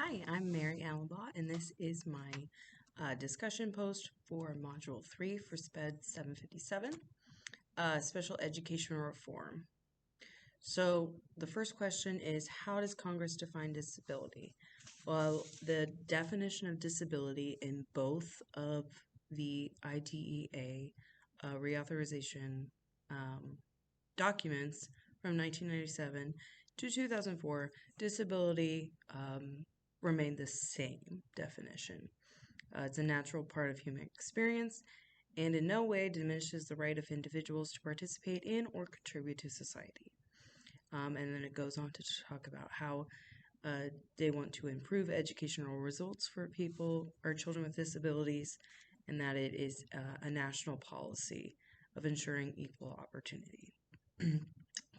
Hi, I'm Mary Allenbaugh, and this is my discussion post for Module 3 for SPED 757, Special Education Reform. So the first question is, how does Congress define disability? Well, the definition of disability in both of the IDEA reauthorization documents from 1997 to 2004, disability remained the same definition. It's a natural part of human experience and in no way diminishes the right of individuals to participate in or contribute to society. And then it goes on to talk about how they want to improve educational results for people or children with disabilities, and that it is a national policy of ensuring equal opportunity,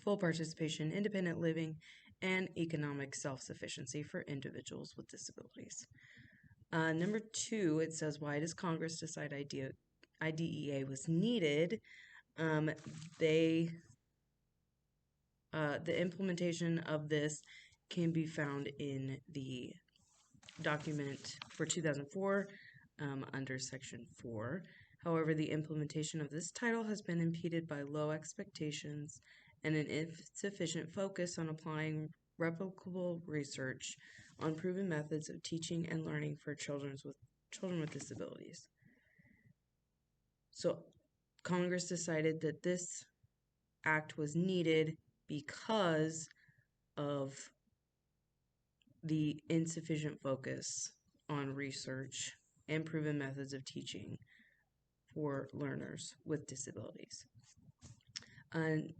full participation, independent living, and economic self-sufficiency for individuals with disabilities. Number 2, it says, why does Congress decide IDEA was needed? The implementation of this can be found in the document for 2004 under Section 4. However, the implementation of this title has been impeded by low expectations and an insufficient focus on applying replicable research on proven methods of teaching and learning for children with disabilities. So Congress decided that this act was needed because of the insufficient focus on research and proven methods of teaching for learners with disabilities. And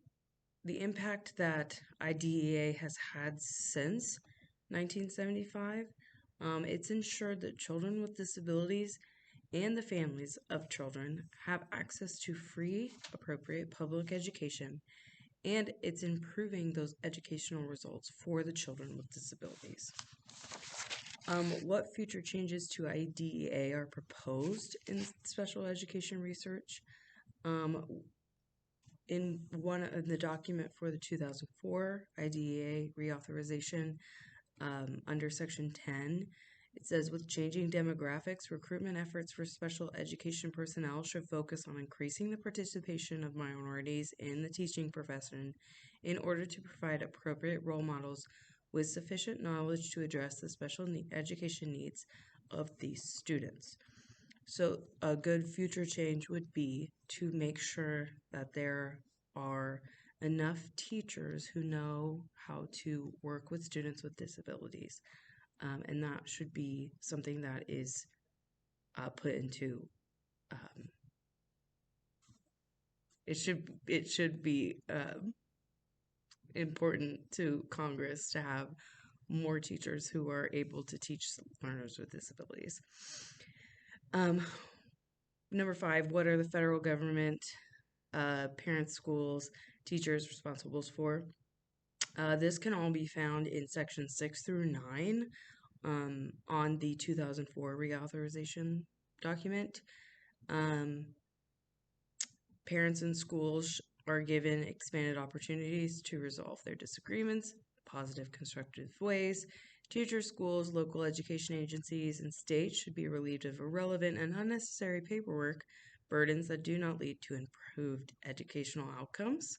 the impact that IDEA has had since 1975, it's ensured that children with disabilities and the families of children have access to free, appropriate public education, and it's improving those educational results for the children with disabilities. What future changes to IDEA are proposed in special education research? In the document for the 2004 IDEA reauthorization, under Section 10, it says, with changing demographics, recruitment efforts for special education personnel should focus on increasing the participation of minorities in the teaching profession in order to provide appropriate role models with sufficient knowledge to address the special education needs of these students. So a good future change would be to make sure that there are enough teachers who know how to work with students with disabilities. And that should be something that is put into, it should be important to Congress to have more teachers who are able to teach learners with disabilities. Number 5, what are the federal government, parents, schools, teachers responsible for? This can all be found in Section 6 through 9 on the 2004 reauthorization document. Parents and schools are given expanded opportunities to resolve their disagreements in positive, constructive ways. Teachers, schools, local education agencies, and states should be relieved of irrelevant and unnecessary paperwork burdens that do not lead to improved educational outcomes.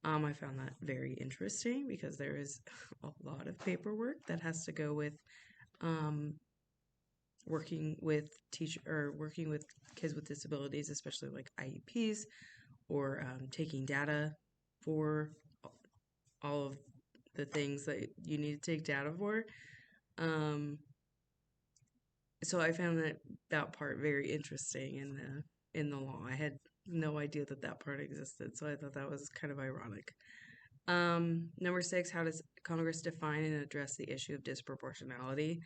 I found that very interesting because there is a lot of paperwork that has to go with working with kids with disabilities, especially like IEPs or taking data for all of the things that you need to take data for. So I found that part very interesting in the law. I had no idea that part existed, so I thought that was kind of ironic. Number 6, how does Congress define and address the issue of disproportionality?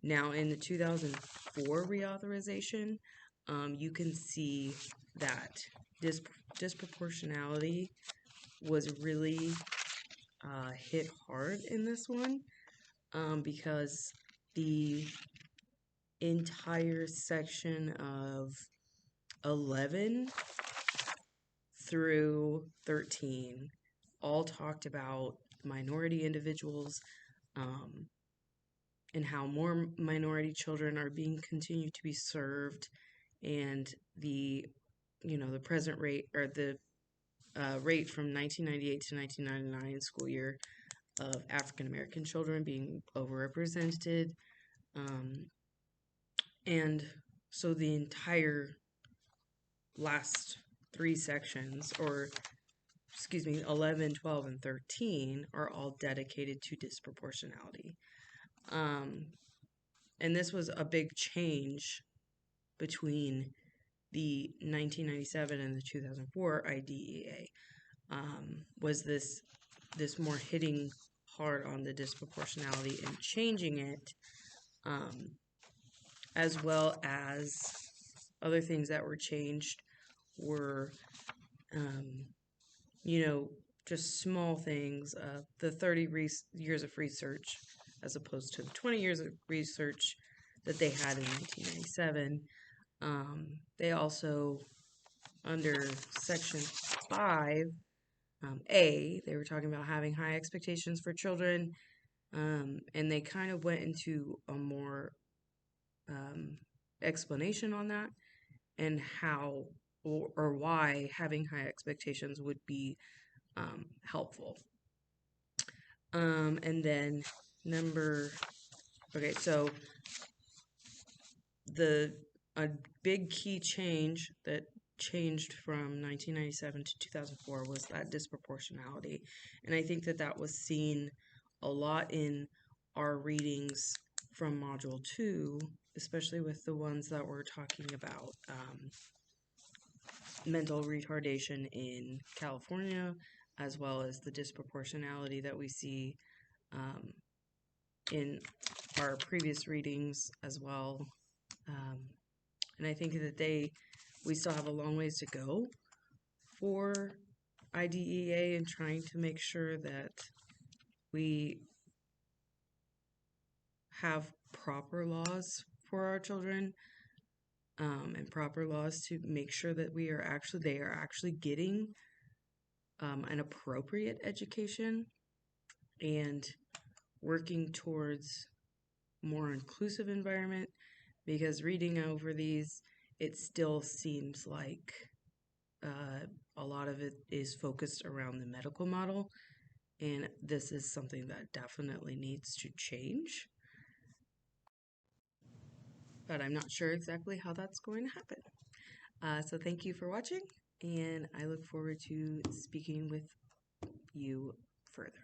Now, in the 2004 reauthorization, you can see that disproportionality was really hit hard in this one because the entire section of 11 through 13 all talked about minority individuals and how more minority children are being continued to be served, and the the present rate, or the rate from 1998 to 1999 school year of African American children being overrepresented. Um, and so the entire last three sections, or excuse me, 11, 12, and 13, are all dedicated to disproportionality. And this was a big change between the 1997 and the 2004 IDEA. Was this more hitting hard on the disproportionality and changing it, as well as other things that were changed were, just small things. The 30 years of research as opposed to the 20 years of research that they had in 1997. They also, under Section 5, A, they were talking about having high expectations for children, and they kind of went into a more explanation on that, and how or why having high expectations would be helpful. And then so a big key change that changed from 1997 to 2004 was that disproportionality. And I think that was seen a lot in our readings from Module 2, especially with the ones that were talking about mental retardation in California, as well as the disproportionality that we see in our previous readings as well. And I think that we still have a long ways to go for IDEA and trying to make sure that we have proper laws for our children, and proper laws to make sure that they are actually getting an appropriate education and working towards more inclusive environment. Because reading over these, it still seems like a lot of it is focused around the medical model, and this is something that definitely needs to change. But I'm not sure exactly how that's going to happen. So thank you for watching, and I look forward to speaking with you further.